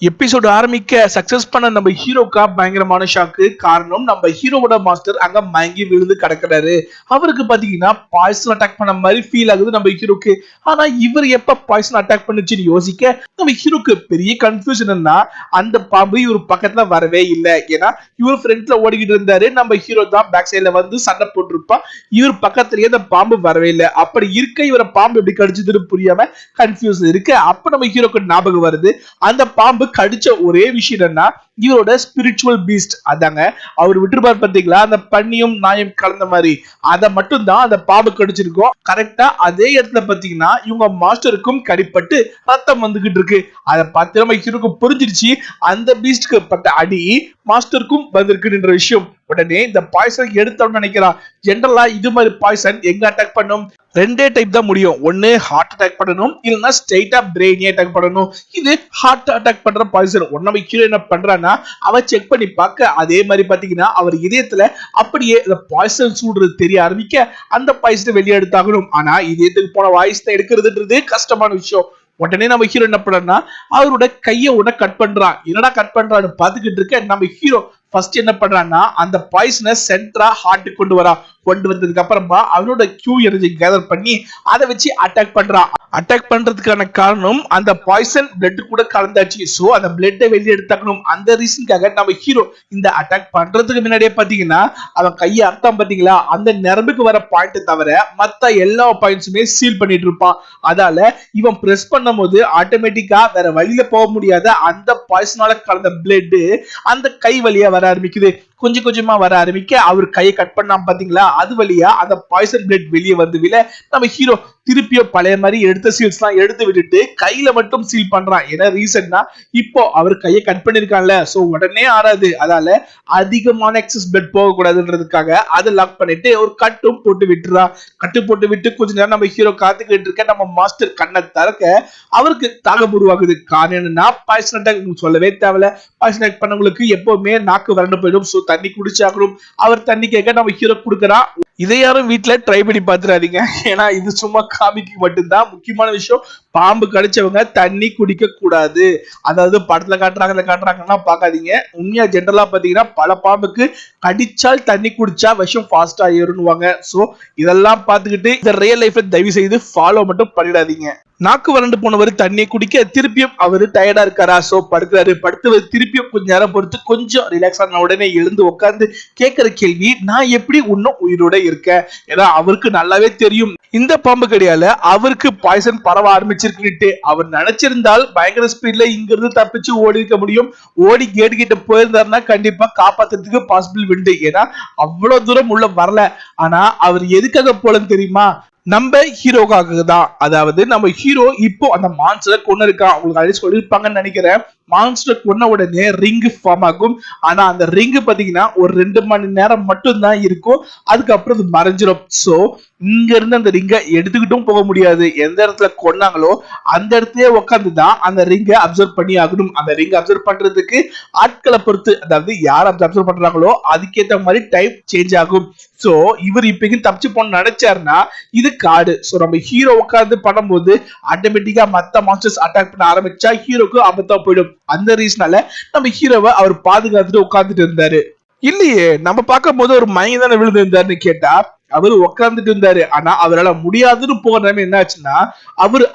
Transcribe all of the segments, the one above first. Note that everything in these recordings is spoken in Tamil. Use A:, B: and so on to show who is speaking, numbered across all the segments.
A: எபிசோடு ஆரம்பிக்க சக்சஸ் பண்ண நம்ம ஹீரோக்கா பயங்கரமான ஷாக்கு. காரணம் நம்ம ஹீரோவோட மாஸ்டர் அங்க மயங்கி விழுந்து கிடக்குறாரு. அவருக்கு பாத்தீங்கன்னா பாய்சன் அட்டாக் பண்ண மாதிரி ஃபீல் ஆகுது நம்ம ஹீரோக்கு. ஆனா இவர் எப்ப பாய்சன் அட்டாக் பண்ணுச்சுன்னு யோசிக்க நம்ம ஹீரோக்கு பெரிய கன்ஃபியூஷன்னா அந்த பாம்பு இவர் பக்கத்துல வரவே இல்லை. ஏன்னா இவர் ஃப்ரண்ட்ல ஓடிக்கிட்டு இருந்தாரு, நம்ம ஹீரோ தான் பேக் சைட்ல வந்து சண்டை போட்டிருப்பா. இவர் பக்கத்துலயே அந்த பாம்பு வரவே இல்லை. அப்படி இருக்க இவரை பாம்பு எப்படி கடிச்சதுன்னு புரியாம கன்ஃபியூஸ் இருக்கு. அப்ப நம்ம ஹீரோக்கு ஞாபகம் வருது, அந்த பாம்பு கடிச்ச ஒரே விஷயம் என்னன்னா இவரோட ஸ்பிரிச்சுவல் பீஸ்ட். அதாங்க அவர் விட்டுருப்பார் பாத்தீங்களா, அந்த பன்னியும் நாயும் கலந்த மாதிரி, அதை மட்டும் தான் அந்த பாம்பு கடிச்சிருக்கும். கரெக்டா அதே இடத்துல பாத்தீங்கன்னா இவங்க மாஸ்டருக்கும் கடிப்பட்டு ரத்தம் வந்துகிட்டு இருக்கு. அதை பார்த்து நம்ம ஹீரோக்கு புரிஞ்சிருச்சு அந்த பீஸ்டுக்கு பட்ட அடி மாஸ்டருக்கும் வந்திருக்குன்ற விஷயம். உடனே இந்த பாய்சன் எடுத்தோம்னு நினைக்கிறான். ஜெனரலா இது மாதிரி பாய்சன் எங்க அட்டாக் பண்ணும்? ரெண்டே டைப் தான் முடியும். ஒன்னு ஹார்ட் அட்டாக் பண்ணணும், இல்லைன்னா ஸ்ட்ரெயிட்டா பிரெயினே அட்டாக் பண்ணணும். இது ஹார்ட் அட்டாக் பண்ற பாய்சன். நம்ம ஹீரோ என்ன பண்றான்னா அவ செக் பண்ணி பார்க்க அதே மாதிரி பாத்தீங்கன்னா அவர் இதயத்துல அப்படியே பாய்சன் சூடுறது தெரிய ஆரம்பிக்க அந்த பாய்சனை வெளியே எடுத்தாகணும். ஆனா இதயத்துக்கு போன வாய்ஸ் தான் எடுக்கிறதுன்றது கஷ்டமான விஷயம். உடனே நம்ம ஹீரோ என்ன பண்றா, அவரோட கையை உடனே கட் பண்றான். என்னடா கட் பண்றான்னு பாத்துக்கிட்டு இருக்க நம்ம ஹீரோ ஃபர்ஸ்ட் என்ன பண்றான்னா அந்த பாய்சனை சென்டரா ஹார்ட்டுக்கு கொண்டு வந்ததுக்கு அப்புறமா அவனோட கியூ எனர்ஜி கேதர் பண்ணி அதை வச்சு அட்டாக் பண்றான். அட்டாக் பண்றதுக்கான காரணம் அந்த பாய்சன் பிளட் கூட கலந்தாச்சு. சோ அந்த பிளட்டை வெளியே எடுத்தாக்கணும். அந்த ரீசனுக்காக நம்ம ஹீரோ இந்த அட்டாக் பண்றதுக்கு முன்னாடியே பாத்தீங்கன்னா அவன் கையை அர்த்தம் பாத்தீங்களா, அந்த நரம்புக்கு வர பாயிண்ட் தவிர மத்த எல்லா பாயிண்ட்ஸுமே சீல் பண்ணிட்டு இருப்பான். அதால இவன் பிரஸ் பண்ணும் போது ஆட்டோமேட்டிக்கா வேற வழியில போக முடியாத அந்த பாய்சனால கலந்த பிளட் அந்த கை வழியா வர ஆரம்பிக்குது. கொஞ்சம் கொஞ்சமா வர ஆரம்பிக்க அவர் கையை கட் பண்ணாம பாத்தீங்களா, அது வழியா அந்த பாய்சன் பிளட் வெளியே வந்து விழ நம்ம ஹீரோ திருப்பியும் பழைய மாதிரி எடுத்த சீல்ஸ் எல்லாம் எடுத்து விட்டுட்டு கையில மட்டும் சீல் பண்றான். ஏன்னா ரீசன்னா இப்போ அவர் கையை கட் பண்ணிருக்கான்ல, சோ உடனே ஆறாது. அதால அதிகமான எக்ஸஸ் பிளட் போக கூடாதுன்றதுக்காக அதை லாக் பண்ணிட்டு ஒரு கட்டும் போட்டு விட்டுறான். கட்டு போட்டு விட்டு கொஞ்ச நேரம் நம்ம ஹீரோ காத்துக்கிட்டு இருக்க நம்ம மாஸ்டர் கண்ணை திறக்க அவருக்கு தாகம் உருவாகுது. காரணம் என்னன்னா பாய்சன் அட்டாக் சொல்லவே தேவையில்ல. பாய்சன் அட்டாக் பண்ணவங்களுக்கு எப்பவுமே நாக்கு வறண்டு போயிடும். சோ தண்ணி குடிச்சாகணும். அவர் தண்ணி கேட்க நம்ம ஹீரோ கொடுக்கறான். இதை யாரும் வீட்டுல ட்ரை பண்ணி பாத்துறாதீங்க. ஏன்னா இது சும்மா காமிக்கு மட்டும்தான். முக்கியமான விஷயம், பாம்பு கடிச்சவங்க தண்ணி குடிக்க கூடாது. அதாவது படத்துல காட்டுறாங்கன்னா பாக்காதீங்க. உண்மையா ஜெனரலா பாத்தீங்கன்னா பல பாம்புக்கு கடிச்சால் தண்ணி குடிச்சா விஷம் ஃபாஸ்டா ஏறுவாங்க. சோ இதெல்லாம் பாத்துக்கிட்டு இந்த ரியல் லைஃப்ல தயவு செய்து ஃபாலோ மட்டும் பண்ணிடாதீங்க. நாக்கு வறண்டு போனவர் தண்ணியை குடிக்க திருப்பியும் அவரு டயர்டா இருக்காரா, சோ படுக்கிறாரு. படுத்தவர் திருப்பியும் கொஞ்ச நேரம் பொறுத்து கொஞ்சம் ரிலாக்ஸ் ஆன உடனே எழுந்து உட்கார்ந்து கேட்கிற கேள்வி, நான் எப்படி இன்னும் உயிரோட இருக்கேன்? ஏன்னா அவருக்கு நல்லாவே தெரியும் இந்த பாம்பு கடியால அவருக்கு பாய்சன் பரவ ஆரம்பிச்சிருக்குன்னுட்டு. அவர் நினைச்சிருந்தால் பயங்கர ஸ்பீட்ல இங்க இருந்து தப்பிச்சு ஓடி இருக்க முடியும். ஓடி கேட்டு கிட்ட போயிருந்தாருன்னா கண்டிப்பா காப்பாத்துறதுக்கு பாசிபிள் உண்டு. ஏன்னா அவ்வளவு தூரம் உள்ள வரல. ஆனா அவர் எதுக்காக போலன்னு தெரியுமா? நம்ம ஹீரோக்காக தான். அதாவது நம்ம ஹீரோ இப்போ அந்த மான்ஸ்டர் கொண்டு இருக்கான். உங்களுக்கு அழைச்சி சொல்லியிருப்பாங்கன்னு நினைக்கிறேன். மான்ஸ்டர் கொன்ன உடனே ரிங் ஃபார்ம் ஆகும். ஆனா அந்த ரிங் பாத்தீங்கன்னா ஒரு 2 மணி நேரம் மட்டும் தான் இருக்கும். அதுக்கப்புறம் அது மறைஞ்சிடும். சோ இங்க இருந்து அந்த ரிங்கை எடுத்துக்கிட்டும் போக முடியாது. எந்த இடத்துல கொன்னாங்களோ அந்த இடத்துலயே உட்காந்துதான் அந்த ரிங்கை அப்சர்வ் பண்ணி ஆகணும். அந்த ரிங்கை அப்சர்வ் பண்றதுக்கு ஆட்களை பொறுத்து, அதாவது யார் அப்சர்வ் பண்றாங்களோ அதுக்கேற்ற மாதிரி டைம் சேஞ்ச் ஆகும். சோ இவர் இப்ப தப்பிச்சு போன நினைச்சாருன்னா இது காடு. சோ நம்ம ஹீரோ உட்கார்ந்து பண்ணும்போது ஆட்டோமேட்டிக்கா மத்த மான்ஸ்டர்ஸ் அட்டாக் பண்ண ஆரம்பிச்சா ஹீரோக்கு ஆபத்தா போயிடும். அந்த ரீசனால நம்ம ஹீரோவை அவர் பாதுகாத்துட்டு உட்கார்ந்துட்டு இருந்தாரு. இல்லையே, நம்ம பார்க்கும் போது ஒரு மயங்கி தானே விழுந்து இருந்தாருன்னு கேட்டா அவரு உட்கார்ந்துட்டு இருந்தாரு. ஆனா அவரால் முடியாதுன்னு போற நேரம் என்ன ஆச்சுன்னா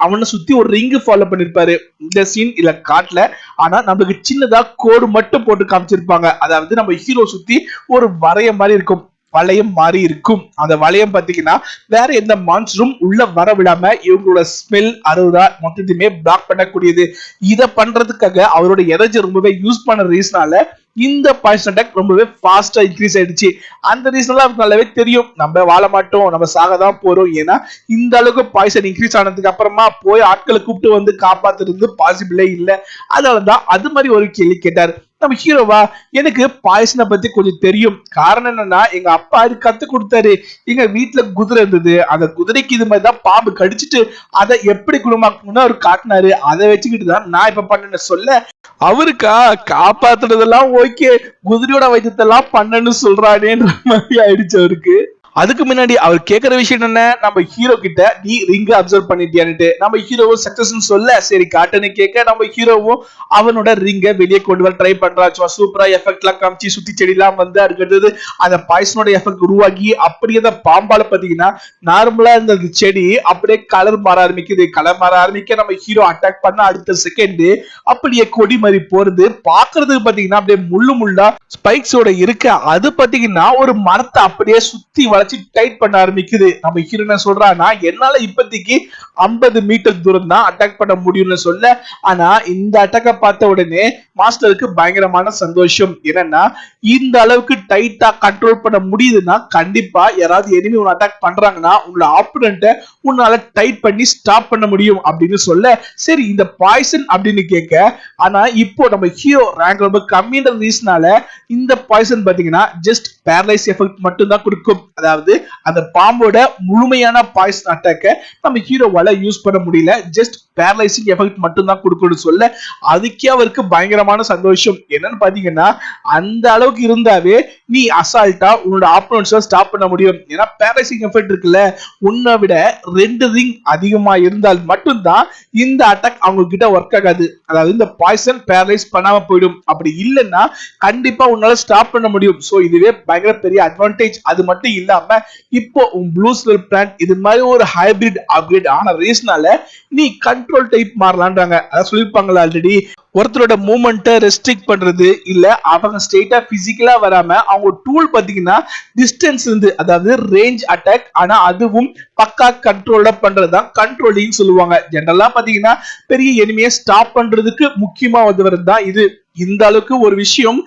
A: அவனை சுத்தி ஒரு ரிங் ஃபாலோ பண்ணிருப்பாரு. இந்த சீன் இல்ல காட்டல, ஆனா நம்மளுக்கு சின்னதா கோடு மட்டும் போட்டு காமிச்சிருப்பாங்க. அதாவது நம்ம ஹீரோ சுத்தி ஒரு வளையம் மாதிரி இருக்கும். வளையம் மாறி இருக்கும். அந்த வளையம் பாத்தீங்கன்னா வேற எந்த மான்ஸ்டரும் உள்ள வர விடாம இவங்களோட ஸ்மெல் அரோரா மொத்தத்தையுமே பிளாக் பண்ணக்கூடியது. இதை பண்றதுக்காக அவரோட எனர்ஜி ரொம்பவே யூஸ் பண்ண ரீசனால இந்த பாய்சன் அட்டாக் ரொம்பவே ஃபாஸ்டா இன்க்ரீஸ் ஆயிடுச்சு. அந்த ரீசன்ல அவருக்கு நல்லாவே தெரியும் நம்ம வாழ மாட்டோம், நம்ம சாக தான் போறோம். ஏன்னா இந்த அளவுக்கு பாய்சன் இன்க்ரீஸ் ஆனதுக்கு அப்புறமா போய் ஆட்களை கூப்பிட்டு வந்து காப்பாத்துறது பாசிபிளே இல்லை. அதனாலதான் அது மாதிரி ஒரு கேள்வி கேட்டாரு நம்ம ஹீரோவா. எனக்கு பாய்சனை பத்தி கொஞ்சம் தெரியும். காரணம் என்னன்னா எங்க அப்பா கத்து கொடுத்தாரு. எங்க வீட்டுல குதிரை இருந்தது. அந்த குதிரைக்கு இது மாதிரிதான் பாம்பு கடிச்சிட்டு அதை எப்படி குணமாக்கணும்னு அவர் காட்டினாரு. அதை வச்சுக்கிட்டு தான் நான் இப்ப பண்ண சொல்ல அவருக்கா காப்பாத்துறதெல்லாம் ஓகே, குதிரையோட வைத்தியத்தெல்லாம் பண்ணன்னு சொல்றானேன்ற மாதிரி ஆயிடுச்சு அவருக்கு. அதுக்கு முன்னாடி அவர் கேக்குற விஷயம் என்ன, நம்ம ஹீரோ கிட்ட நீ ரிங்க அப்சர்வ் பண்ணிட்டியான்னுட்டு. நம்ம ஹீரோவும் சக்சஸ் சொல்ல சரி காட்டுன்னு கேட்க நம்ம ஹீரோவும் அவனோட ரிங்க வெளியே கொண்டு வர ட்ரை பண்றான். சூப்பரா எஃபெக்ட் எல்லாம் காமிச்சு சுத்தி செடி எல்லாம் வந்து அடுத்தது அந்த பாய்சனோட எஃபெக்ட் உருவாகி அப்படியே அந்த பாம்பால பாத்தீங்கன்னா நார்மலா இருந்த செடி அப்படியே கலர் மாற ஆரம்பிக்குது. கலர் மாற ஆரம்பிக்க நம்ம ஹீரோ அட்டாக் பண்ண அடுத்த செகண்ட் அப்படியே கொடி மாதிரி போறது பாக்குறதுக்கு பாத்தீங்கன்னா அப்படியே முள்ளு முள்ளா ஸ்பைக்ஸோட இருக்க. அது பாத்தீங்கன்னா ஒரு மரத்தை அப்படியே சுத்தி வளைச்சு டைட் பண்ண ஆரம்பிக்குது. நம்ம ஹீரோ என்ன சொல்றான்னா, என்னால இப்போதைக்கு 50 மீட்டர் தூரம் தான் அட்டாக் பண்ண முடியும்னு சொல்ல, ஆனா இந்த அட்டாக்க பார்த்த உடனே மாஸ்டருக்கு பயங்கரமான சந்தோஷம். என்னன்னா இந்த அளவுக்கு டைட்டா கண்ட்ரோல் பண்ண முடியுதுன்னா கண்டிப்பா யாராவது எனிமி உன்னை அட்டாக் பண்றாங்கன்னா உங்களோட ஆப்போனன்ட்ட உன்னால டைட் பண்ணி ஸ்டாப் பண்ண முடியும் அப்படின்னு சொல்ல, சரி இந்த பாய்சன் அப்படின்னு கேட்க, ஆனா இப்போ நம்ம ஹீரோ ரேங்க் ரொம்ப கம்மின்ற ரீசனால இந்த பாய்சன் பாத்தீங்கன்னா ஜஸ்ட் பேரலைஸ் எஃபெக்ட் மட்டும் தான் கொடுக்கும். அதாவது அந்த பாம்போட முழுமையான பாய்சன் அட்டாக்க நம்ம ஹீரோவால யூஸ் பண்ண முடியல, ஜஸ்ட் பேரலைசிங் எஃபெக்ட் மட்டும் தான் கொடுக்கணும்னு சொல்ல, அதுக்கே அவருக்கு பயங்கரமான சந்தோஷம். என்னன்னு பாத்தீங்கன்னா அந்த அளவுக்கு இருந்தாவே நீ அசால்ட்டா உன்னோட ஆப்போனன்ட்ஸை ஸ்டாப் பண்ண முடியும். ஏன்னா பேரலைசிங் எஃபெக்ட் இருக்குல்ல, உன்னை விட 2 ரிங் அதிகமா இருந்தால் மட்டும்தான் இந்த அட்டாக் அவங்க கிட்ட ஒர்க் ஆகாது. அதாவது இந்த பாய்சன் பேரலைஸ் பண்ணாம போயிடும். அப்படி இல்லைன்னா கண்டிப்பா உன்னால ஸ்டாப் பண்ண முடியும். சோ இதுவே பயங்கர பெரிய அட்வான்டேஜ். அது மட்டும் இல்லாம இப்போ ப்ளூ ஸ்வெல் பிளான்ட் இது மாதிரி ஒரு ஹைபிரிட் அப்கிரேட் ஆன ரீசனால நீ கண்ட்ரோல் டைப் மாறலான்றாங்க. அதான் சொல்லிருப்பாங்களா ஆல்ரெடி, ஒருத்தரோட மூவ்மெண்ட்டை ரெஸ்ட்ரிக்ட் பண்றது இல்ல அவங்க ஸ்ட்ரெயிட்டா பிசிக்கலா வராம அவங்க டூல் பாத்தீங்கன்னா டிஸ்டன்ஸ் இருந்து, அதாவது ரேஞ்ச் அட்டாக், ஆனா அதுவும் பக்கா கண்ட்ரோல்ல பண்றதுதான் கண்ட்ரோலிங் சொல்லுவாங்க. ஜெனரலா பாத்தீங்கன்னா பெரிய எனிமையை ஸ்டாப் பண்றதுக்கு முக்கியமா வந்து தான் இது. இந்த அளவுக்கு ஒரு விஷயம்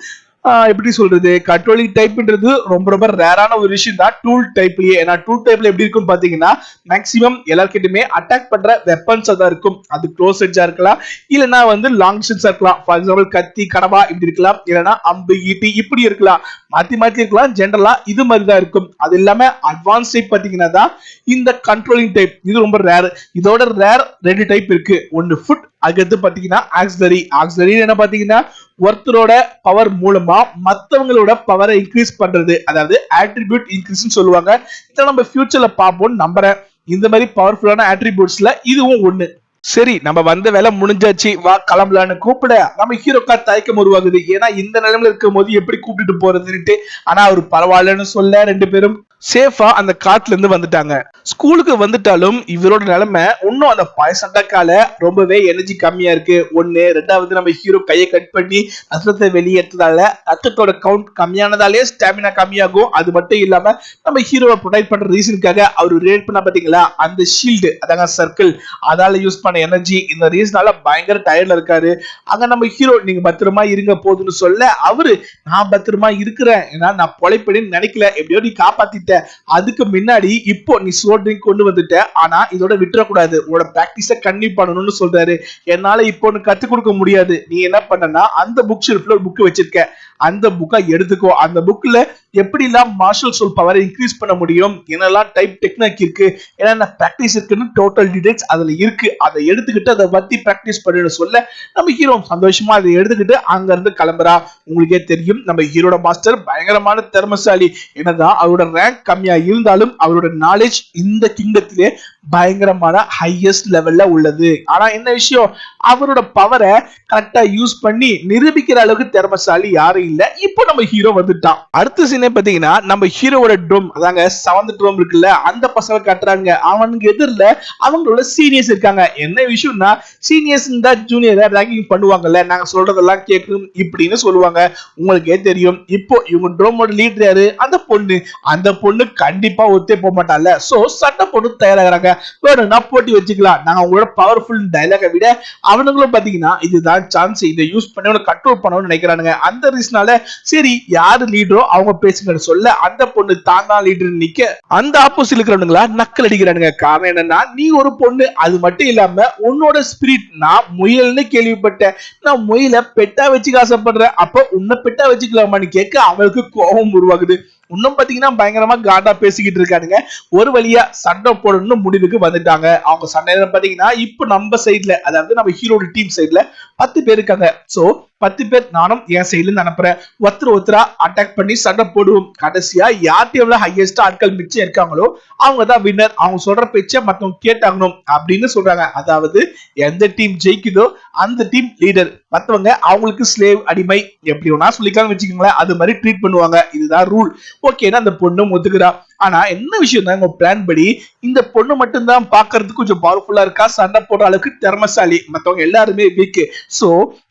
A: எப்படி சொல்றது, கண்ட்ரோலிங் டைப்ன்றது ரொம்ப ரொம்ப ரேரான ஒரு விஷயம் தான் டூல் டைப்லயே. ஏன்னா டூல் டைப்ல எப்படி இருக்கும் பாத்தீங்கன்னா மேக்ஸிமம் எல்லார்கிட்டயுமே அட்டாக் பண்ற வெப்பன்ஸ் தான் இருக்கும். அது க்ளோஸ் எட்ஜா இருக்கலாம், இல்லைன்னா வந்து லாங் டிஸ்டன்ஸா இருக்கலாம். ஃபார் எக்ஸாம்பிள் கத்தி கடவா இப்படி இருக்கலாம், இல்லைன்னா அம்பு ஈட்டி இப்படி இருக்கலாம், மாத்தி மாத்தி இருக்கலாம். ஜெனரலா இது மாதிரி தான் இருக்கும். அது இல்லாம அட்வான்ஸ் டைப் பாத்தீங்கன்னா தான் இந்த கண்ட்ரோலிங் டைப். இது ரொம்ப ரேர். இதோட ரேர் 2 டைப் இருக்கு. ஒன்னு ஃபுட், அடுத்து பாத்தீங்கன்னா ஆக்ஸிலரி. ஆக்ஸிலரி என்ன பாத்தீங்கன்னா ஒருத்தரோட பவர் மூலமா மத்தவங்களோட பவரை இன்க்ரீஸ் பண்றது, அதாவது ஆட்ரிபியூட் இன்க்ரீஸ் சொல்லுவாங்க. இதை நம்ம ஃபியூச்சர்ல பார்ப்போம் நம்புறேன். இந்த மாதிரி பவர்ஃபுல்லான ஆட்ரிபியூட்ஸ்ல இதுவும் ஒண்ணு. சரி நம்ம வந்த வேலை முடிஞ்சாச்சு, வா கிளம்பலான்னு கூப்பிட நம்ம ஹீரோக்கா தயக்கம் உருவாகுது. ஏன்னா இந்த நிலைமையில இருக்கும் போது எப்படி கூப்பிட்டு போறதுன்னுட்டு. ஆனா அவர் பரவாயில்லன்னு சொல்ல 2 பேரும் சேஃபா அந்த காட்டுல இருந்து வந்துட்டாங்க. ஸ்கூலுக்கு வந்துட்டாலும் இவரோட நிலைமை இன்னும் அந்த பாய்சன்டாக்கால ரொம்பவே எனர்ஜி கம்மியா இருக்கு. ஒண்ணு, ரெண்டாவது நம்ம ஹீரோ கையை கட் பண்ணி ரத்தத்தை வெளியேற்றதால ரத்தத்தோட கவுண்ட் கம்மியானதாலே ஸ்டாமினா கம்மியாகும். அது மட்டும் இல்லாம நம்ம ஹீரோவை ப்ரொடெக்ட் பண்ற ரீசனுக்காக அவர் ரிலேட் பண்ண பாத்தீங்களா அந்த ஷீல்டு, அதாங்க சர்க்கிள், அதால யூஸ் பண்ண எனர்ஜி, இந்த ரீசனால பயங்கர டயர்ட்ல இருக்காரு. அங்க நம்ம ஹீரோ நீங்க பத்திரமா இருங்க போதுன்னு சொல்ல, அவரு நான் பத்திரமா இருக்கிறேன், ஏன்னா நான் பொழைப்பேன்னு நினைக்கல, எப்படியோ நீ காப்பாத்திட்ட. அதுக்கு முன்னாடி இப்போ நீ சோல்டரிங் கொண்டு வந்துட்ட, ஆனா இதோட விட்டுறக்கூடாது, உன்னோட பிராக்டிஸ கண்டினியூ பண்ணணும்னு சொல்றாரு. என்னால இப்போ கத்துக் கொடுக்க முடியாது. நீ என்ன பண்ணனா அந்த புக் ஷெல்ஃப்ல ஒரு புக் வச்சிருக்க, அந்த புக்கை எடுத்துக்கோ. அந்த புக்ல எப்படி எல்லாம் மார்ஷல் சோல் பவரை இன்க்ரீஸ் பண்ண முடியும், என்னெல்லாம் டைப் டெக்னிக் இருக்கு, என்னென்ன பிராக்டிஸ் இருக்குன்னு டோட்டல் டீடைல்ஸ் அதுல இருக்கு. அதை எடுத்துக்கிட்டு அதை பத்தி பிராக்டிஸ் பண்ணு சொல்ல நம்ம ஹீரோ சந்தோஷமா அதை எடுத்துக்கிட்டு அங்க இருந்து கிளம்புறா. உங்களுக்கே தெரியும் நம்ம ஹீரோட மாஸ்டர் பயங்கரமான திறமசாலி. என்னதான் அவரோட ரேங்க் கம்மியா இருந்தாலும் அவரோட நாலேஜ் இந்த கிங்டத்திலே பயங்கரமான ஹையஸ்ட் லெவல்ல உள்ளது. ஆனா என்ன விஷயம், அவரோட பவரை கரெக்டா யூஸ் பண்ணி நிரூபிக்கிற அளவுக்கு திறமசாலி யாரும் இல்ல. இப்போ நம்ம ஹீரோ வந்துட்டான். அடுத்த சீனே பாத்தீங்கன்னா நம்ம ஹீரோவோட ட்ரோம், அதாங்க 7th ட்ரோம் இருக்குல்ல, அந்த பசங்க கட்டுறாங்க. அவனுக்கு எதிரில அவங்களோட சீனியர்ஸ் இருக்காங்க. என்ன விஷயம்னா சீனியர்ஸ் இந்த ஜூனியரை ரேங்கிங் பண்ணுவாங்கல்ல, நாங்க சொல்றதெல்லாம் கேட்கும் இப்படின்னு சொல்லுவாங்க. உங்களுக்கே தெரியும் இப்போ இவங்க ட்ரோமோட லீடர் யாரு, அந்த பொண்ணு. அந்த பொண்ணு கண்டிப்பா ஒத்தே போக மாட்டால. சோ சட்டை போட்டு தயாராகிறாங்க. வேணும்னா போட்டி வச்சுக்கலாம், நாங்க உங்களோட பவர்ஃபுல் டைலாக விட அவனுங்களும் பாத்தீங்கன்னா இதுதான் சான்ஸ், இதை யூஸ் பண்ணி கண்ட்ரோல் பண்ணணும்னு நினைக்கிறானுங்க. அந்த ரீசனால சரி யாரு லீடரோ அவங்க பேசுங்கன்னு சொல்ல அந்த பொண்ணு தான் தான் லீடர் நிக்க அந்த ஆப்போசிட் இருக்கிறவனுங்களா நக்கல் அடிக்கிறானுங்க. காரணம் என்னன்னா நீ ஒரு பொண்ணு, அது மட்டும் இல்லாம உன்னோட ஸ்பிரிட் நான் முயல்னு கேள்விப்பட்டேன், நான் முயலை பெட்டா வச்சுக்க ஆசைப்படுறேன், அப்ப உன்னை பெட்டா வச்சுக்கலாமான்னு கேட்க அவளுக்கு கோபம் உருவாகுது. இன்னும் பாத்தீங்கன்னா பயங்கரமா காண்டா பேசிக்கிட்டு இருக்கானுங்க. ஒரு வழியா சண்டை போடணும்னு முடிவுக்கு வந்துட்டாங்க. அவங்க சண்டை பாத்தீங்கன்னா இப்ப நம்ம சைட்ல, அதாவது நம்ம ஹீரோட டீம் சைட்ல 10 பேர் இருக்காங்க. சோ 10 பேர் நானும் என் சைடுல இருந்து அனுப்புறேன், ஒருத்தரா அட்டாக் பண்ணி சண்டை போடுவோம், கடைசியா யார்கிட்ட எவ்வளவு ஹையஸ்ட் ஆட்கள் மிச்சம் இருக்காங்களோ அவங்க தான் வின்னர், அவங்க சொல்ற பேச்ச மத்தவங்க கேட்டாகணும் அப்படின்னு சொல்றாங்க. அதாவது எந்த டீம் ஜெயிக்குதோ அந்த டீம் லீடர், மத்தவங்க அவங்களுக்கு ஸ்லேவ் அடிமை எப்படி வேணா சொல்லிக்கலாம்னு வச்சுக்கோங்களேன். அது மாதிரி ட்ரீட் பண்ணுவாங்க. இதுதான் ரூல். ஓகேன்னா அந்த பொண்ணு ஒத்துக்கிறா. ஆனா என்ன விஷயம் தான், உங்க பிளான் படி இந்த பொண்ணு மட்டும் தான் பாக்குறதுக்கு கொஞ்சம் பவர்ஃபுல்லா இருக்கா, சண்டை போடுற அளவுக்கு திறமசாலி, மத்தவங்க எல்லாருமே வீக். சோ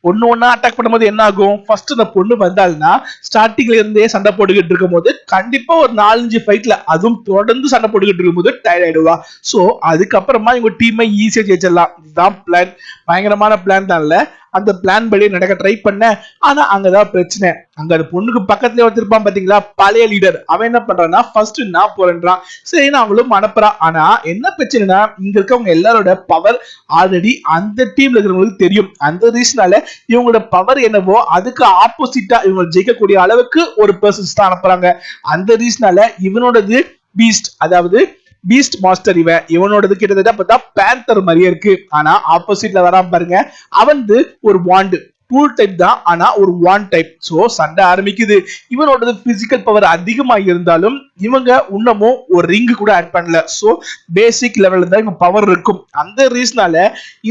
A: ஒண்ணு அட்டாக் பண்ணும்போது என்ன ஆகும், ஃபர்ஸ்ட் அந்த பொண்ணு வந்தாள்னா ஸ்டார்டிங்ல இருந்தே சண்டை போட்டுக்கிட்டு இருக்கும் போது கண்டிப்பா ஒரு 4-5 ஃபைட்ல அதுவும் தொடர்ந்து சண்டை போட்டுக்கிட்டு இருக்கும் போது டயர்ட் ஆயிடுவா. சோ அதுக்கப்புறமா இவங்க டீமை ஈஸியா ஜெயிச்சிடலாம். இதுதான் பிளான். பயங்கரமான பிளான் தான் இல்ல, அந்த பிளான் படி நடக்க ட்ரை பண்ண. ஆனா அங்கதான் பிரச்சனை. அங்க அந்த பொண்ணுக்கு பக்கத்துல வச்சிருப்பான் பாத்தீங்களா பழைய லீடர், அவன் என்ன பண்றான்னா ஃபர்ஸ்ட் நான் போறேன்றான். சரி நான் அவங்களும் அனுப்புறான். ஆனா என்ன பிரச்சனைனா இங்க இருக்கவங்க எல்லாரோட பவர் ஆல்ரெடி அந்த டீம்ல இருக்கிறவங்களுக்கு தெரியும். அந்த ரீசனால இவங்களோட பவர் என்னவோ அதுக்கு ஆப்போசிட்டா இவங்க ஜெயிக்கக்கூடிய அளவுக்கு ஒரு பர்சன்ஸ் தான் அனுப்புறாங்க. அந்த ரீசனால இவனோடது பீஸ்ட், அதாவது பீஸ்ட் மாஸ்டர். இவனோடது கிட்டத்தட்ட பார்த்தா பேந்தர் மாதிரியே இருக்கு. ஆனா ஆப்போசிட்ல வராம பாருங்க, அவன் ஒரு வாண்டு டூல் டைப் தான், ஆனா ஒரு வான் டைப். சோ சண்டை ஆரம்பிக்குது. இவனோட பிசிக்கல் பவர் அதிகமா இருந்தாலும் இவங்க இன்னமும் ஒரு ரிங் கூட ஆட் பண்ணல. சோ பேசிக் லெவல்ல தான் இவங்க பவர் இருக்கும். அந்த ரீசனால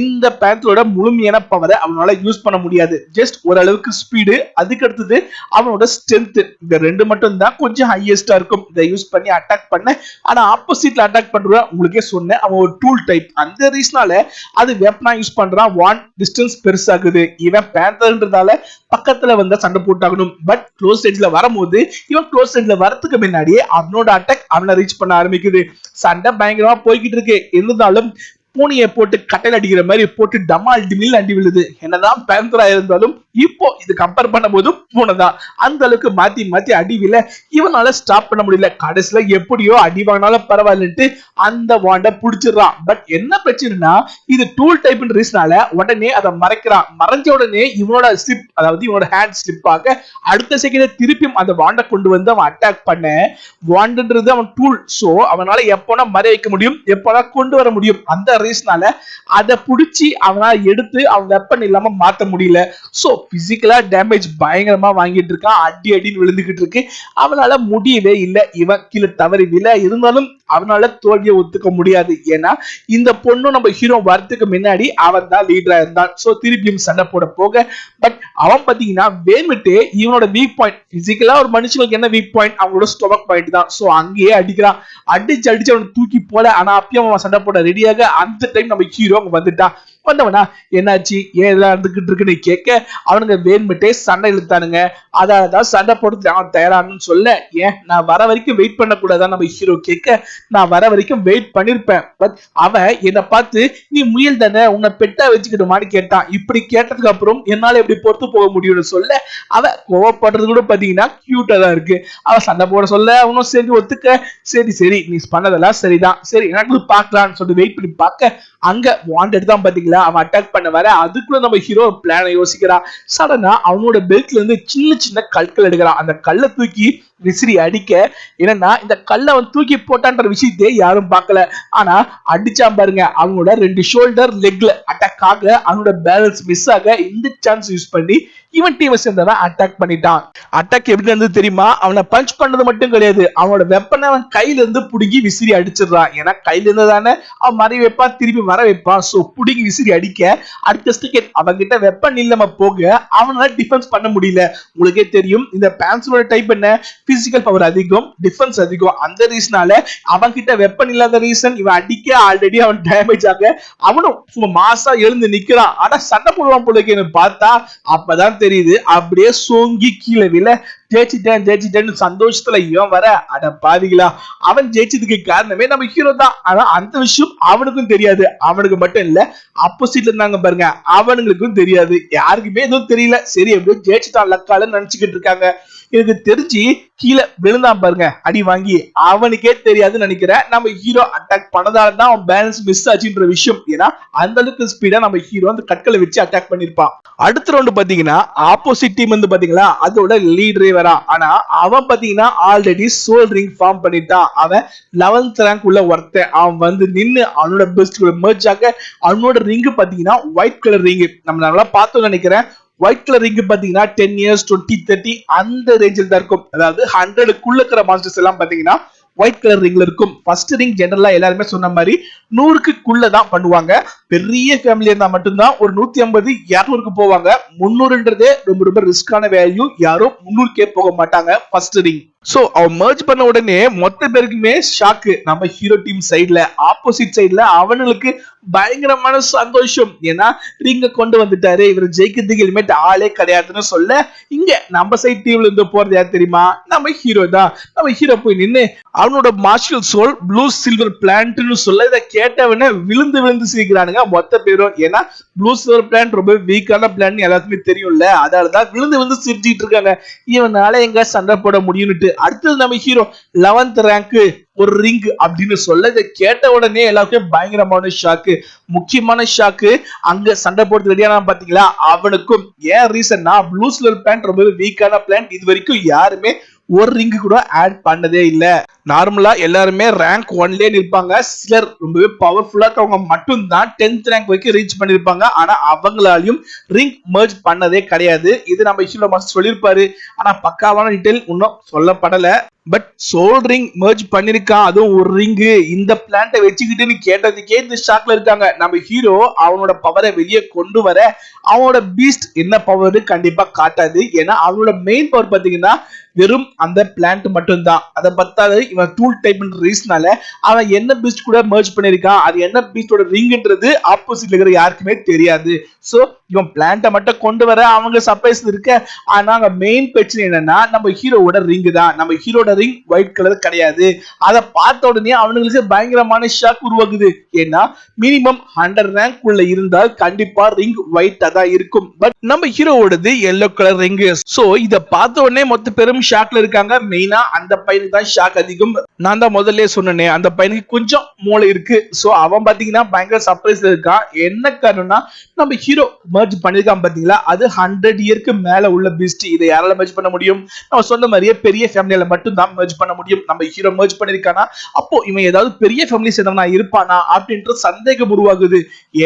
A: இந்த பேந்தரோட முழுமையான பவரை அவனால யூஸ் பண்ண முடியாது. ஜஸ்ட் ஓரளவுக்கு ஸ்பீடு, அதுக்கு அடுத்தது அவனோட ஸ்ட்ரென்த், இந்த ரெண்டு மட்டும் தான் கொஞ்சம் ஹையஸ்டா இருக்கும். இதை யூஸ் பண்ணி அட்டாக் பண்ண. ஆனா ஆப்போசிட்ல அட்டாக் பண்ற உங்களுக்கே சொன்னேன், அவன் ஒரு டூல் டைப். அந்த ரீசனால அது வெப்பனா யூஸ் பண்றான். வான் டிஸ்டன்ஸ் பெருசாகுது. இவன் பேந்தர்ன்றதால பக்கத்துல வந்தா சண்டை போட்டாகணும். பட் க்ளோஸ் ரேஞ்ச்ல வரும்போது இவன் க்ளோஸ் ரேஞ்ச்ல வரதுக்கு முன்னாடியே அவனோட அட்டாக் அவனை ரீச் பண்ண ஆரம்பிக்குது. சண்டை பயங்கரமா போய்கிட்டு இருக்கு. இருந்தாலும் பூனியை போட்டு கட்டையில் அடிக்கிற மாதிரி போட்டு டமால் டிமில் அடி விழுது. என்னதான் பேந்தரா இருந்தாலும் இப்போ இது கம்பேர் பண்ண போதும் பூனைதான். அந்த அளவுக்கு மாத்தி மாத்தி அடி விழ இவனால ஸ்டாப் பண்ண முடியல. கடைசியில எப்படியோ அடி வாங்கினாலும் பரவாயில்லன்ட்டு அந்த வாண்டை புடிச்சிடறான். பட் என்ன பிரச்சனைனா இது டூல் டைப் ரீசனால உடனே அதை மறைக்கிறான். மறைஞ்ச உடனே இவனோட ஸ்லிப், அதாவது இவனோட ஹேண்ட் ஸ்லிப் ஆக அடுத்த செகண்ட் திருப்பியும் அந்த வாண்டை கொண்டு வந்து அவன் அட்டாக் பண்ண. வாண்டுன்றது அவன் டூல். சோ அவனால எப்போனா மறை வைக்க முடியும், எப்போனா கொண்டு வர முடியும். அந்த ரீசனால அதை புடிச்சு அவனால எடுத்து அவன் வெப்பன் இல்லாம மாத்த முடியல. சோ பிசிக்கலா டேமேஜ் பயங்கரமா வாங்கிட்டு இருக்கான். அடி அடின்னு விழுந்துகிட்டு இருக்கு. அவனால முடியவே இல்லை. இவன் கீழே தவறி விழ. இருந்தாலும் அவனால தோல்வியை ஒத்துக்க முடியாது. ஏன்னா இந்த பொண்ணு நம்ம ஹீரோ வரதுக்கு முன்னாடி அவன் தான் லீடரா இருந்தான். சோ திருப்பியும் சண்டை போட போக பட் அவன் பாத்தீங்கன்னா வேணுட்டு இவனோட வீக் பாயிண்ட், பிசிக்கலா ஒரு மனுஷனுக்கு என்ன வீக் பாயிண்ட், அவங்களோட ஸ்டொமக் பாயிண்ட் தான். சோ அங்கேயே அடிக்கிறான். அடிச்சு அவனை தூக்கி போல. ஆனா அப்பயும் அவன் சண்டை போட ரெடியாக அந்த டைம் நம்ம ஹீரோ அங்க வந்துட்டான். வந்தவனா என்னாச்சு ஏன் இதெல்லாம் இருந்துகிட்டு இருக்குன்னு கேட்க அவனுங்க வேணுமிட்டே சண்டை இழுத்தானுங்க. அதான் சண்டை போடுறது அவன் தயாரானு சொல்ல, ஏன் நான் வர வரைக்கும் வெயிட் பண்ண கூடாதான் நம்ம ஹீரோ கேட்க, நான் வர வரைக்கும் வெயிட் பண்ணிருப்பேன். பட் அவன் என்னை பார்த்து நீ முயல் தானே உன்னை பெட்டா வச்சுக்கிட்டுமான்னு கேட்டான். இப்படி கேட்டதுக்கு அப்புறம் என்னால எப்படி பொறுத்து போக முடியும்னு சொல்ல அவன் கோவப்படுறது கூட பாத்தீங்கன்னா கியூட்டா தான் இருக்கு. அவன் சண்டை போட சொல்ல அவனும் சரி ஒத்துக்க, சரி சரி நீ பண்ணதெல்லாம் சரிதான், சரி எனக்கு பாக்கலாம்னு சொல்லிட்டு வெயிட் பண்ணி பார்க்க அங்க வாண்டட் தான் பாத்தீங்களா அவன் அட்டாக் பண்ண வர. அதுக்குள்ள நம்ம ஹீரோ பிளான யோசிக்கிறான். சடனா அவனோட பெல்ட்ல இருந்து சின்ன சின்ன கற்கள் எடுக்கிறான். அந்த கல்லை தூக்கி விசிறி அடிக்க, என்னன்னா இந்த கல்லை அவன் தூக்கி போட்டான்ற விஷயத்தையே யாரும் பார்க்கல. ஆனா அடிச்சான் பாருங்க, அவனோட 2 ஷோல்டர் லெக்ல அட்டாக் ஆக அவனோட பேலன்ஸ் மிஸ் ஆக இந்த சான்ஸ் யூஸ் பண்ணி இவன் டீமை சேர்ந்தவன் அட்டாக் பண்ணிட்டான். அட்டாக் எப்படி இருந்து தெரியுமா, அவனை பஞ்ச் பண்ணது மட்டும் கிடையாது, அவனோட வெப்பனை அவன் கையில இருந்து புடுங்கி விசிறி அடிச்சிடறான். ஏன்னா கையில இருந்து தானே அவன் மறை வைப்பான், திருப்பி வர வைப்பான். சோ புடுங்கி விசிறி அடிக்க அடுத்த செகண்ட் அவன்கிட்ட வெப்பன் இல்லாம போக அவனால டிஃபென்ஸ் பண்ண முடியல. உங்களுக்கே தெரியும் இந்த பேன்ஸோட டைப் என்ன, பிசிக்கல் பவர் அதிகம், டிஃபென்ஸ் அதிகம். அந்த ரீசனால அவன் கிட்ட வெப்பன் இல்லாத ரீசன் இவன் அடிக்க ஆல்ரெடி அவன் டேமேஜ் ஆக அவனும் சும்மா மாசா எழுந்து நிக்கிறான். ஆனா சண்டை போடுவான் போல பார்த்தா அப்பதான் தெரியுது அப்படியே சோங்கி கீழே விழ ஜெயிச்சிட்டேன்னு சந்தோஷத்துல இவன் வர. அட பாதிகளா, அவன் ஜெயிச்சதுக்கு காரணமே நம்ம ஹீரோ தான். ஆனா அந்த விஷயம் அவனுக்கும் தெரியாது. அவனுக்கு மட்டும் இல்ல, ஆப்போசிட்ல இருந்தாங்க பாருங்க அவனுங்களுக்கும் தெரியாது. யாருக்குமே எதுவும் தெரியல. சரி எப்படியோ ஜெயிச்சுட்டான் லக்காலன்னு நினைச்சுக்கிட்டு இருக்காங்க. எனக்கு தெரிஞ்சு கீழே விழுந்தான் பாருங்க அடி வாங்கி, அவனுக்கே தெரியாதுன்னு நினைக்கிறேன். நம்ம ஹீரோ அட்டாக் பண்ணதால தான் அவன் பேலன்ஸ் மிஸ் ஆச்சுன்ற விஷயம். ஏன்னா அந்த அளவுக்கு ஸ்பீடா நம்ம ஹீரோ அந்த கற்களை வச்சு அட்டாக் பண்ணிருப்பான். அடுத்த ரவுண்ட் பாத்தீங்கன்னா ஆப்போசிட் டீம் வந்து பாத்தீங்களா அதோட லீடரே வரா. ஆனா அவன் பாத்தீங்கன்னா ஆல்ரெடி சோல் ரிங் ஃபார்ம் பண்ணிட்டான். அவன் 11th ரேங்க் உள்ள ஒருத்தன். அவன் வந்து நின்னு அவனோட பெஸ்ட் மெர்ஜ் ஆக அவனோட ரிங் பாத்தீங்கன்னா ஒயிட் கலர் ரிங். நம்ம நல்லா பார்த்தோம்னு நினைக்கிறேன். ஒயிட் கலர் ரிங் பாத்தீங்கன்னா 10 இயர்ஸ் 20 30 அந்த ரேஞ்சில் தான் இருக்கும். அதாவது 100க்குள்ள இருக்கிற மாஸ்டர்ஸ் எல்லாம் பாத்தீங்கன்னா ஒயிட் கலர் ரிங்ல இருக்கும். ஃபர்ஸ்ட் ரிங் ஜெனரலா எல்லாருமே சொன்ன மாதிரி 100க்குள்ள தான் பண்ணுவாங்க. பெரிய ஃபேமிலி இருந்தா மட்டும்தான் ஒரு 150 200க்கு போவாங்க. 300ன்றதே ரொம்ப ரொம்ப ரிஸ்கான வேல்யூ. யாரும் 300கே போக மாட்டாங்க ஃபர்ஸ்ட் ரிங். சோ அவன் மர்ஜ் பண்ண உடனே மொத்த பேருக்குமே ஷாக்கு. நம்ம ஹீரோ டீம் சைடுல ஆப்போசிட் சைடுல அவனுக்கு பயங்கரமான சந்தோஷம். ஏன்னா ரிங்க கொண்டு வந்துட்டாரு, இவர் ஜெயிக்கிறதுக்கு இனிமேட் ஆளே கிடையாதுன்னு சொல்ல, இங்க நம்ம சைட் டீம்ல இருந்து போறது யார் தெரியுமா? நம்ம ஹீரோ தான். நம்ம ஹீரோ போய் நின்று அவனோட மார்ஷல் சோல் ப்ளூ சில்வர் பிளான்ட்னு சொல்ல இதை கேட்டவன விழுந்து விழுந்து சிரிக்கிறானுங்க மொத்த பேரும். ஏன்னா ப்ளூ சில்வர் பிளான்ட் ரொம்ப வீக்கான பிளான் எல்லாத்துக்குமே தெரியும்ல, அதனாலதான் விழுந்து விழுந்து சிரிச்சுட்டு இருக்காங்க. இவனால எங்க சண்டை போட முடியும்னுட்டு. அடுத்தது நம்ம ஹீரோ 11th ரேங்க் ஒரு ரிங் அப்படின்னு சொல்ல இதை கேட்ட உடனே எல்லாருக்கும் பயங்கரமான ஷாக்கு. முக்கியமான ஷாக்கு அங்க சண்டை போடுறது ரெடியான பாத்தீங்களா அவனுக்கும். ஏன் ரீசன்னா ப்ளூ சில்வர் பிளான்ட் ரொம்ப வீக்கான பிளான்ட். இது வரைக்கும் யாருமே ஒரு ரிங் கூட ஆட் பண்ணதே இல்ல. நார்மலா எல்லாருமே ரேங்க் 1லே நிற்பாங்க. சிலர் ரொம்பவே பவர்ஃபுல்லா இருக்கவங்க மட்டும் தான் 10th ரேங்க் வரைக்கும் ரீச் பண்ணிருப்பாங்க. ஆனா அவங்களாலையும் ரிங் மர்ஜ் பண்ணதே கிடையாது. இது நம்ம ஹீரோ மாஸ்டர் சொல்லிருப்பாரு. ஆனா பக்காவான டீடைல் இன்னும் சொல்லப்படல. பட் சோல் ரிங் மர்ஜ் பண்ணிருக்கான், அதுவும் ஒரு ரிங்கு. இந்த பிளான்ட்டை வச்சுக்கிட்டுன்னு கேட்டதுக்கே இந்த ஷாக்ல இருக்காங்க. நம்ம ஹீரோ அவனோட பவரை வெளியே கொண்டு வர அவனோட பீஸ்ட் என்ன பவர் கண்டிப்பா காட்டாது. ஏன்னா அவனோட மெயின் பவர் பாத்தீங்கன்னா வெறும் அந்த பிளான்ட் மட்டும் தான். அதை பத்தாது இவன் டூல் டைப் ரீஸ்னால அவன் என்ன பீஸ்ட் கூட மர்ஜ் பண்ணிருக்கான், அது என்ன பீஸ்டோட ரிங்ன்றது ஆப்போசிட்ல இருக்கிற யாருக்குமே தெரியாது. சோ இவன் பிளான்ட்டை மட்டும் கொண்டு வர அவங்க சர்ப்ரைஸ் இருக்க. ஆனா அங்க மெயின் பிரச்சனை என்னன்னா நம்ம ஹீரோவோட ரிங் தான். நம்ம ஹீரோட ரிங் ஒயிட் கலர் கிடையாது. அதை பார்த்த உடனே அவனுங்களுக்கு பயங்கரமான ஷாக் உருவாகுது. ஏன்னா மினிமம் 100 ரேங்க் உள்ள இருந்தால் கண்டிப்பா ரிங் ஒயிட்டா தான் இருக்கும். பட் நம்ம ஹீரோவோடது எல்லோ கலர் ரிங். சோ இதை பார்த்த உடனே மொத்த பெரும் ஷாக்ல இருக்காங்க. மெயினா அந்த பையனுக்கு தான் ஷாக் அதிகம். நான் தான் முதல்ல சொன்னேனே அந்த பையனுக்கு கொஞ்சம் மூளை இருக்கு. சோ அவன் பாத்தீங்கன்னா பயங்கர சர்ப்ரைஸ்ல இருக்கான். என்ன காரணம்னா நம்ம ஹீரோ மர்ஜ் பண்ணிருக்கான் பாத்தீங்களா, அது 100 இயருக்கு மேல உள்ள பீஸ்ட். இதை யாரால மர்ஜ் பண்ண முடியும்? நம்ம சொன்ன மாதிரியே பெரிய ஃபேமிலியில மட்டும் தான் மர்ஜ் பண்ண முடியும். நம்ம ஹீரோ மர்ஜ் பண்ணிருக்கானா, அப்போ இவன் ஏதாவது பெரிய ஃபேமிலி சேர்ந்தவனா இருப்பானா அப்படின்ற சந்தேகம் உருவாகுது.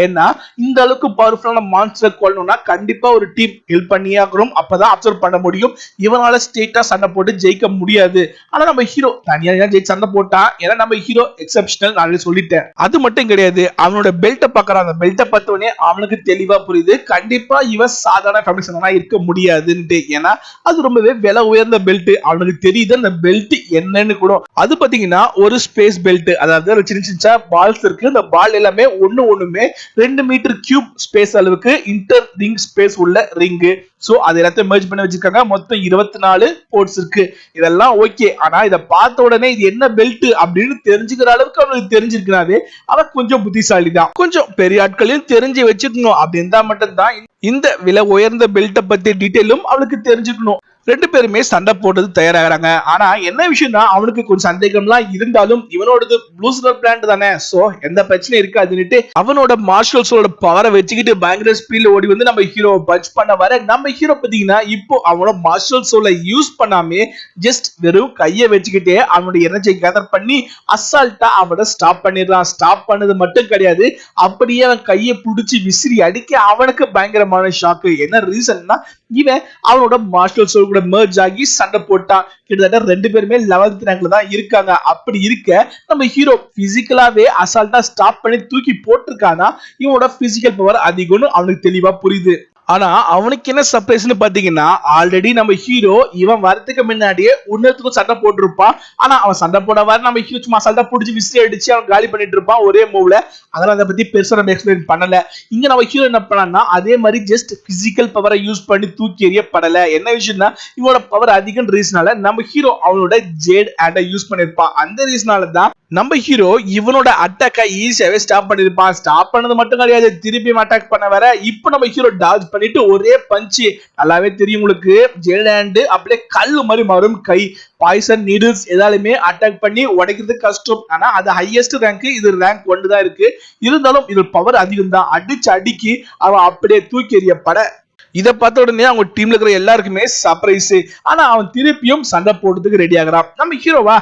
A: ஏன்னா இந்த அளவுக்கு பவர்ஃபுல்லான மான்ஸ்டர் கொல்லணும்னா கண்டிப்பா ஒரு டீம் ஹெல்ப் பண்ணியே ஆகணும். அப்பதான் அப்சர்வ் பண்ண முடியும். இவனால ஸ்டேட்டா சண்டை போட்டு ஜெயிக்க முடியாது. ஆனா நம்ம ஹீரோ தனியா ஜெயிச்சு சண்டை போட்டான். ஏன்னா நம்ம ஹீரோ எக்ஸெப்ஷனல் நான் சொல்லிட்டேன். அது மட்டும் கிடையாது, அவனோட பெல்ட்டை பாக்குறான். அந்த பெல்ட்டை பார்த்தோன்னே அவனுக்கு தெளிவா புரியுது கண்டிப்பா இவன் சாதாரண ஃபேமிலி சேர்ந்தவனா இருக்க முடியாதுன்ட்டு. ஏன்னா அது ரொம்பவே விலை உயர்ந்த பெல்ட். அவனுக்கு தெரியுது அந்த பெல்ட் என்னன்னு கூட. அது பாத்தீங்கன்னா ஒரு ஸ்பேஸ் பெல்ட். அதாவது சின்ன சின்ன பால்ஸ் இருக்கு. இந்த பால் எல்லாமே ஒண்ணுமே 2 மீட்டர் கியூப் ஸ்பேஸ் அளவுக்கு இன்டர் ரிங் ஸ்பேஸ் உள்ள ரிங்கு. சோ அது எல்லாத்தையும் மெர்ஜ் பண்ணி வச்சிருக்காங்க. மொத்தம் 24 போர்ட்ஸ் இருக்கு. இதெல்லாம் ஓகே. ஆனா இதை பார்த்த உடனே இது என்ன பெல்ட் அப்படின்னு தெரிஞ்சுக்கிற அளவுக்கு அவனுக்கு தெரிஞ்சிருக்கிறாரு. அவன் கொஞ்சம் புத்திசாலி தான். கொஞ்சம் பெரிய ஆட்களையும் தெரிஞ்சு வச்சுக்கணும். அப்படி இருந்தா மட்டும்தான் இந்த விலை உயர்ந்த பெல்ட்டை பத்தி டீட்டெயிலும் அவளுக்கு தெரிஞ்சுக்கணும். 2 பேருமே சண்டை போடுறது தயாராகிறாங்க. ஆனா என்ன விஷயம்னா அவனுக்கு கொஞ்சம் சந்தேகம்லாம் இருந்தாலும் இவனோடது ப்ளூ சில்வர் பிளான்ட் தானே, சோ எந்த பிரச்சனையும் இருக்காதுன்னுட்டு அவனோட மார்ஷல் சோலோட பவரை வச்சுக்கிட்டு பயங்கர ஸ்பீட்ல ஓடி வந்து நம்ம ஹீரோவை பஞ்ச் பண்ண வர, நம்ம ஹீரோ பாத்தீங்கன்னா இப்போ அவனோட மார்ஷல் சோலை யூஸ் பண்ணாமே ஜஸ்ட் வெறும் கையை வச்சுக்கிட்டே அவனுடைய எனர்ஜி கேதர் பண்ணி அசால்ட்டா அவனை ஸ்டாப் பண்ணிடலாம். ஸ்டாப் பண்ணது மட்டும் கிடையாது, அப்படியே அவன் கையை பிடிச்சி விசிறி அடிக்க அவனுக்கு பயங்கரமான ஷாக்கு. என்ன ரீசன்னா இவன் அவனோட மார்ஷல் சோல் கூட மெர்ஜ் ஆகி சண்டை போட்டான். கிட்டத்தட்ட 2 பேருமே 11th ரேங்க்ல தான் இருக்காங்க. அப்படி இருக்க நம்ம ஹீரோ பிசிக்கலாவே அசால்ட்டா ஸ்டாப் பண்ணி தூக்கி போட்டிருக்கானா இவனோட பிசிக்கல் பவர் அதிகம்னு அவனுக்கு தெளிவா புரியுது. ஆனா அவனுக்கு என்ன சர்ப்ரைஸ்னு பாத்தீங்கன்னா ஆல்ரெடி நம்ம ஹீரோ இவன் வரதுக்கு முன்னாடியே உன்னத்துக்கும் சண்டை போட்டிருப்பான். ஆனா அவன் சண்டை போட வர நம்ம ஹீரோ சும்மா சண்டை பிடிச்சி விசிறி அடிச்சு அவன் காலி பண்ணிட்டு இருப்பான் ஒரே மூவ்ல. அதனால அதை பத்தி பெருசா நம்ம எக்ஸ்பிளைன் பண்ணல. இங்க நம்ம ஹீரோ என்ன பண்ணா அதே மாதிரி ஜஸ்ட் பிசிக்கல் பவரை யூஸ் பண்ணி தூக்கி எறியப்படல. என்ன விஷயம்னா இவனோட பவர் அதிகம் ரீசனால நம்ம ஹீரோ அவனோட ஜேட் ஹேண்டை யூஸ் பண்ணிருப்பான். அந்த ரீசனால தான் நம்ம ஹீரோ இவனோட அட்டாக்கை ஈஸியாவே ஸ்டாப் பண்ணிருப்பான். ஸ்டாப் பண்ணது மட்டும் கிடையாது, திருப்பி அட்டாக் பண்ண வர இப்போ நம்ம ஹீரோ டாஜ் பண்ணிட்டு ஒரே பஞ்சு. நல்லாவே தெரியும் உங்களுக்கு, ஜெல் ஹேண்ட் அப்படியே கல்லு மாதிரி மாறும் கை. பாய்சன் நீடில்ஸ் எதாலுமே அட்டாக் பண்ணி உடைக்கிறது கஷ்டம். ஆனா அது ஹையஸ்ட் ரேங்க், இது ரேங்க் 1 தான் இருக்கு. இருந்தாலும் இது பவர் அதிகம் தான். அடிச்சு அடிக்கி அவன் அப்படியே தூக்கி எறியப்பட இதை பார்த்த உடனே அவங்க டீம்ல இருக்கிற எல்லாருக்குமே சர்ப்ரைஸ். ஆனா அவன் திருப்பியும் சண்டை போடுறதுக்கு ரெடி ஆகிறான். நம்ம ஹீரோவா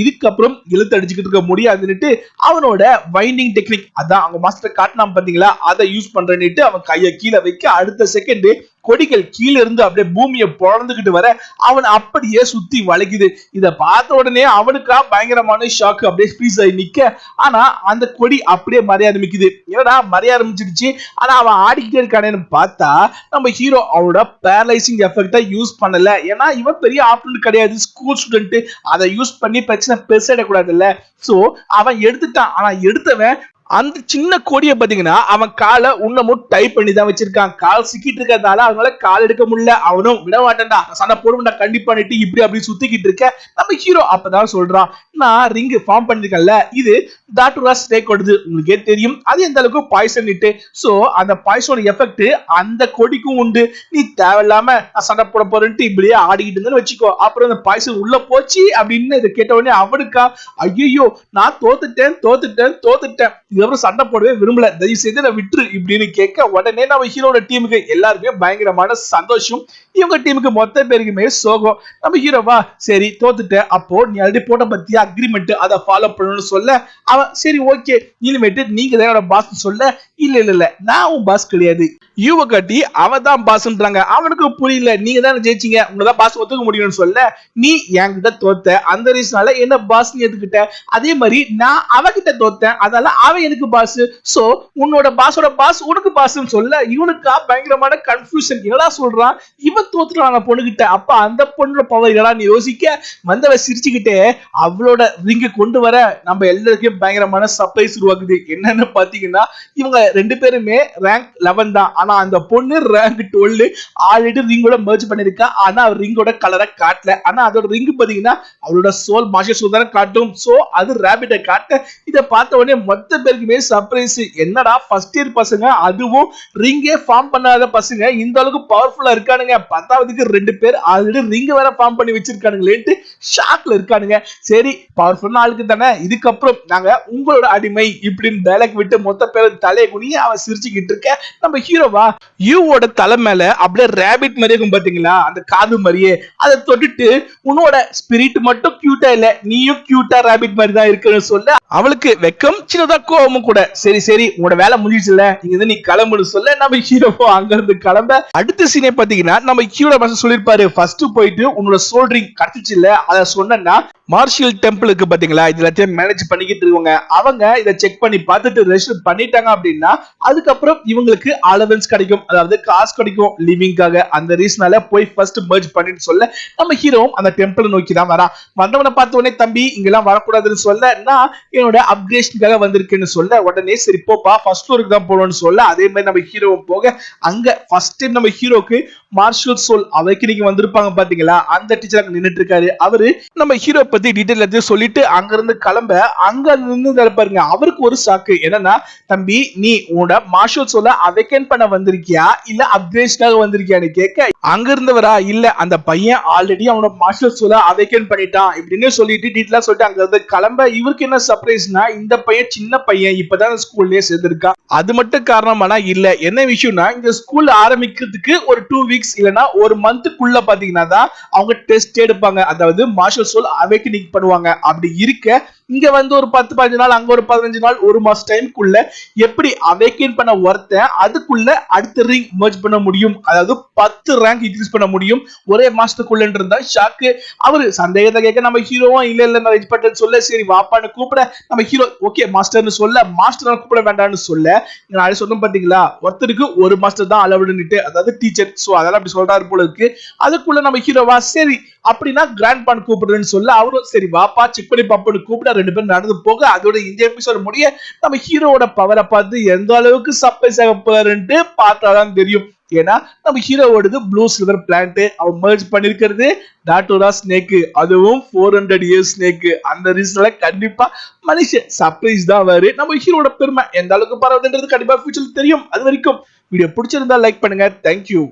A: இதுக்கப்புறம் இழுத்து அடிச்சுக்கிட்டு இருக்க முடியாதுன்னுட்டு அவனோட வைண்டிங் டெக்னிக், அதான் அவங்க மாஸ்டர் காட்டினா பாத்தீங்களா, அதை யூஸ் பண்றேன்னுட்டு அவன் கையை கீழே வைக்க அடுத்த செகண்ட் கொடிகள் கீழ இருந்து அப்படியே பூமியை பொழந்துகிட்டு வர அவன் அப்படியே சுத்தி வளைக்குது. இத பார்த்த உடனே அவனுக்கா பயங்கரமான ஷாக், அப்படியே ஸ்பீஸ் ஆகி நிக்க. ஆனா அந்த கொடி அப்படியே மறைய ஆரம்பிக்குது. என்னடா மறைய ஆரம்பிச்சிருச்சு, ஆனா அவன் ஆடிக்கிட்டே இருக்கானேன்னு பார்த்தா நம்ம ஹீரோ அவனோட பேரலைசிங் எஃபெக்டை யூஸ் பண்ணல. ஏன்னா இவன் பெரிய ஆப்டன்ட் கிடையாது, ஸ்கூல் ஸ்டூடெண்ட். அதை யூஸ் பண்ணி பிரச்சனை பெருசாயிடக்கூடாதுல்ல. சோ அவன் எடுத்துட்டான். ஆனா எடுத்தவன் அந்த சின்ன கொடியை பாத்தீங்கன்னா அவன் காலை இன்னமும் டைப் பண்ணி தான் வச்சிருக்கான். கால் சிக்கிட்டு இருக்கிறதால அவனால கால் எடுக்க முடியல. அவனும் விட மாட்டேன்டா, சண்டை போடுவேன்டா கண்டிப்பான்ட்டு இப்படி அப்படி சுத்திக்கிட்டு இருக்க. நம்ம ஹீரோ அப்பதான் சொல்றான், நான் ரிங் ஃபார்ம் பண்ணிருக்கேன்ல, இது டாக்டர் ஸ்னேக் கொடுது, உங்களுக்கே தெரியும் அது எந்த அளவுக்கு பாய்சன் இட்டு. சோ அந்த பாய்சன் எஃபெக்ட் அந்த கொடிக்கும் உண்டு. நீ தேவையில்லாம சண்டை போட போறேன்ட்டு இப்படியே ஆடிக்கிட்டு இருந்தேன்னு வச்சுக்கோ, அப்புறம் அந்த பாய்சன் உள்ள போச்சு அப்படின்னு இதை கேட்ட உடனே அவனுக்கா ஐயோ நான் தோத்துட்டேன் தோத்துட்டேன் தோத்துட்டேன், இதுக்கப்புறம் சண்டை போடவே விரும்பல, தயவு செய்து நான் விட்டுரு இப்படின்னு கேட்க உடனே நம்ம ஹீரோட டீமுக்கு எல்லாருமே பயங்கரமான சந்தோஷம். இவங்க டீமுக்கு மொத்த பேருக்குமே சோகம். நம்ம ஹீரோவா சரி தோத்துட்டேன், அப்போ நீ ஆல்ரெடி போட்ட பத்தியா அக்ரிமெண்ட் அதை ஃபாலோ பண்ணணும்னு சொல்ல அவன் சரி ஓகே இனிமேட்டு நீங்க தான் என்னோட பாஸ் சொல்ல, இல்ல இல்ல இல்ல நான் உன் பாஸ் கிடையாது, யூவ கட்டி அவன் தான் பாஸ்ன்றாங்க. அவனுக்கு புரியல, நீங்க தான் ஜெயிச்சீங்க, உங்களதான் பாஸ் ஒத்துக்க முடியும்னு சொல்ல, நீ என்கிட்ட தோத்த அந்த ரீசனால என்ன பாஸ் ஏத்துக்கிட்ட, அதே மாதிரி நான் அவகிட்ட தோத்தேன் அதனால அவன் எனக்கு பாஸ், சோ உன்னோட பாஸோட பாஸ் உனக்கு பாஸ்ன்னு சொல்ல இவனுக்கா பயங்கரமான கன்ஃபியூஷன். என்னடா சொல்றான் இவன் தோத்துறான் பொண்ணுகிட்ட, அப்ப அந்த பொண்ணோட பவர் என்னடான்னு யோசிக்க வந்தவ சிரிச்சுக்கிட்டே அவளோட ரிங்க கொண்டு வர நம்ம எல்லாருக்கும் பயங்கரமான சர்ப்ரைஸ் உருவாக்குது. என்னன்னு பாத்தீங்கன்னா இவங்க ரெண்டு பேருமே ரேங்க் 11 தான், ஆனா அந்த பொண்ணு ரேங்க் 12 ஆல்ரெடி ரிங்கோட மெர்ஜ் பண்ணிருக்கா. ஆனா ரிங்கோட கலரை காட்டல, ஆனா அதோட ரிங் பாத்தீங்கன்னா அவளோட சோல் மாஸ்டர் சோல் தானே காட்டும். சோ அது ரேபிட்டை காட்ட இதை பார்த்த உடனே மொத்த பேருக்குமே சர்ப்ரைஸ். என்னடா ஃபர்ஸ்ட் இயர் பசங்க அதுவும் ரிங்கே ஃபார்ம் பண்ணாத பசங்க இந்த அளவுக்கு பவர்ஃபுல்லா இருக்கானுங்க, 10வதுக்கு 2 பேர் ஆல்ரெடி ரிங் வேற ஃபார்ம் பண்ணி வச்சிருக்கானுங்களேன்ட்டு ஷாக்ல இருக்கானுங்க. சரி பவர்ஃபுல் ஆளுக்கு தானே, இதுக்கப்புறம் நாங்க உங்களோட அடிமை இப்படின்னு டைலாக் விட்டு மொத்த பேர் தலையை குனிய அவன் சிரிச்சுக்கிட்டு இருக்க. நம்ம ஹீரோவா யூவோட தலை மேல அப்படியே ரேபிட் மாதிரி இருக்கும் பாத்தீங்களா, அந்த காது மாதிரியே, அதை தொட்டுட்டு உன்னோட ஸ்பிரிட் மட்டும் கியூட்டா இல்ல நீயும் கியூட்டா ரேபிட் மாதிரி தான் இருக்குன்னு சொல்ல அவளுக்கு வெக்கம் சின்னதா கோவமும் கூட. சரி சரி உன்னோட வேலை முடிஞ்சிச்சுல இங்க நீ கிளம்புன்னு சொல்ல நம்ம ஹீரோவோ அங்க இருந்து கிளம்ப. அடுத்த சீனே பாத்தீங்கன்னா நம்ம ஹீரோ மாஸ்டர் சொல்லிருப்பாரு, ஃபர்ஸ்ட் போயிட்டு உன்னோட சோல் ரிங் கிடைச்சிச்சு இல்ல அதை சொன்னா மார்ஷியல் டெம்பிளுக்கு பாத்தீங்களா இது எல்லாத்தையும் மேனேஜ் பண்ணிக்கிட்டு இருக்கவங்க அவங்க இதை செக் பண்ணி பார்த்துட்டு ரெஜிஸ்டர் பண்ணிட்டாங்க அப்படின்னா அதுக்கப்புறம் இவங்களுக்கு அலவன்ஸ் கிடைக்கும், அதாவது காசு கிடைக்கும் லிவிங்காக. அந்த ரீசனால போய் ஃபர்ஸ்ட் மெர்ஜ் பண்ணிட்டு சொல்ல நம்ம ஹீரோவும் அந்த டெம்பிள் நோக்கி தான் வரா. வந்தவனை பார்த்த உடனே தம்பி இங்கெல்லாம் வரக்கூடாதுன்னு சொல்ல நான் என்னோட அப்கிரேஷனுக்காக வந்திருக்கேன்னு சொல்ல உடனே சரி போப்பா ஃபர்ஸ்ட் ஃப்ளோருக்கு தான் போகணும்னு சொல்ல அதே மாதிரி நம்ம ஹீரோவும் போக அங்க ஃபர்ஸ்ட் டைம் நம்ம ஹீரோக்கு மார்ஷல் சோல் அவைக்கனிங் வந்திருப்பாங்க பாத்தீங்களா, அந்த டீச்சர் அங்க நின்னுட்டு இருக்காரு. அவரு நம்ம ஹீரோ பத்தி டீடைல் எல்லாத்தையும் சொல்லிட்டு அங்க இருந்து கிளம்ப அங்க நின்று பாருங்க அவருக்கு ஒரு ஷாக்கு. என்னன்னா தம்பி நீ உன்னோட மார்ஷல் சோல அவைக்கன் பண்ண வந்திருக்கியா இல்ல அப்கிரேஷனுக்காக வந்திருக்கியான்னு கேட்க அங்க இருந்தவரா இல்ல அந்த பையன் ஆல்ரெடி அவனோட மார்ஷல் சோல அவைக்கன் பண்ணிட்டான் இப்படின்னு சொல்லிட்டு டீடைலா சொல்லிட்டு அங்க இருந்து கிளம்ப. இவருக்கு என்ன சர்ப்ரைஸ்னா இந்த பையன் சின்ன பையன் இப்பதான் ஸ்கூல்லயே சேர்ந்திருக்கான். அது மட்டும் காரணமானா இல்ல, என்ன விஷயம்னா இந்த ஸ்கூல் ஆரம்பிக்கிறதுக்கு ஒரு 2 வீக்ஸ் இல்லனா ஒரு மந்த்க்குள்ள பாத்தீங்கன்னா தான் அவங்க டெஸ்ட் எடுப்பாங்க, அதாவது மார்ஷல் சோல் அவேக்கனிங் பண்ணுவாங்க. அப்படி இருக்க இங்க வந்து ஒரு 10-15 நாள் அங்க ஒரு 15 நாள் ஒரு மாசம் டைம்க்குள்ள எப்படி அவேக்கன் பண்ண ஒருத்தன் அதுக்குள்ள அடுத்த ரிங் மெர்ஜ் பண்ண முடியும், அதாவது 10 ரேங்க் இன்க்ரீஸ் பண்ண முடியும் ஒரே மாசத்துக்குள்ள இருந்தா ஷாக்கு. அவரு சந்தேகத்தை கேட்க நம்ம ஹீரோவும் இல்ல இல்ல நான் எக்ஸ்பர்ட் சொல்ல சரி வாப்பான்னு கூப்பிட நம்ம ஹீரோ ஓகே மாஸ்டர்னு சொல்ல மாஸ்டர் கூப்பிட வேண்டாம்னு சொல்ல நான் சொன்னோம் பாத்தீங்களா ஒருத்தருக்கு ஒரு மாஸ்டர் தான் அளவுடுன்னுட்டு, அதாவது டீச்சர். சோ அதெல்லாம் அப்படி சொல்றாரு போல இருக்கு. அதுக்குள்ள நம்ம ஹீரோவா சரி அப்படின்னா கிராண்ட் பான் கூப்பிடுறேன்னு சொல்ல அவரும் சரி வாப்பா செக் பண்ணி பாப்போன்னு கூப்பிட 2 பேரும் நடந்து போக அதோட இந்த எபிசோட் முடிய நம்ம ஹீரோவோட பவரை பார்த்து எந்த அளவுக்கு சர்ப்ரைஸ் ஆக போறாருன்ட்டு பார்த்தாதான் தெரியும். ஏன்னா நம்ம ஹீரோவோடது ப்ளூ சில்வர் பிளான்ட் அவன் மெர்ஜ் பண்ணிருக்கிறது டாட்டோரா ஸ்னேக், அதுவும் 400 இயர்ஸ் ஸ்னேக். அந்த ரீசன்ல கண்டிப்பா மனுஷன் சர்ப்ரைஸ் தான் வரு. நம்ம ஹீரோட பெருமை எந்த அளவுக்கு பரவாயில்லைன்றது கண்டிப்பா ஃபியூச்சர்ல தெரியும். அது வரைக்கும் வீடியோ பிடிச்சிருந்தா லைக் பண்ணுங்க. தேங்க்யூ.